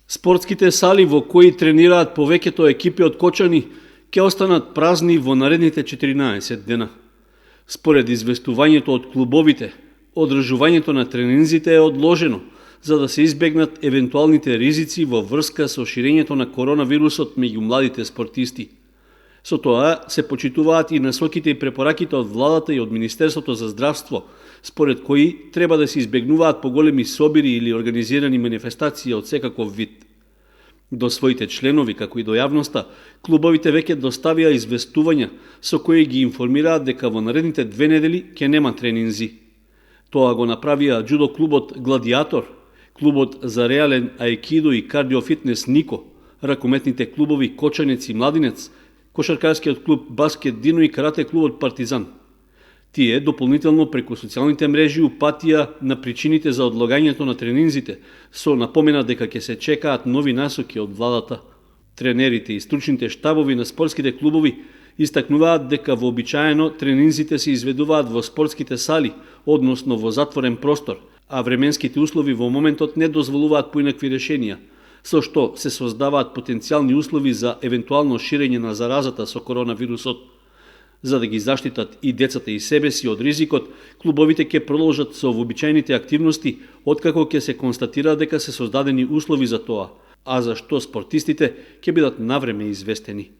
Спортските сали во кои тренираат повеќето екипи од Кочани ќе останат празни во наредните 14 дена. Според известувањето од клубовите, одржувањето на тренинзите е одложено за да се избегнат евентуалните ризици во врска со ширењето на коронавирусот меѓу младите спортисти. Со тоа се почитуваат и насоките и препораките од владата и од Министерството за здравство, според кои треба да се избегнуваат поголеми собири или организирани манифестации од секаков вид. До своите членови, како и до јавноста, клубовите веќе доставија известувања со кои ги информираат дека во наредните 2 недели ќе нема тренинзи. Тоа го направија џудо клубот Гладиатор, клубот за реален аекидо и кардиофитнес Нико, ракометните клубови Кочанец и Младинец, кошаркарскиот клуб Баскет Дино и карате клубот Партизан. Тие дополнително преку социјалните мрежи упатија на причините за одлагањето на тренинзите, со напомена дека ќе се чекаат нови насоки од владата. Тренерите и стручните штабови на спортските клубови истакнуваат дека вообичаено тренинзите се изведуваат во спортските сали, односно во затворен простор, а временските услови во моментот не дозволуваат поинакви решенија, со што се создаваат потенцијални услови за евентуално ширење на заразата со коронавирусот. За да ги заштитат и децата и себе си од ризикот, клубовите ќе продолжат со вообичаените активности, откако ќе се констатира дека се создадени услови за тоа, а за што спортистите ќе бидат навреме известени.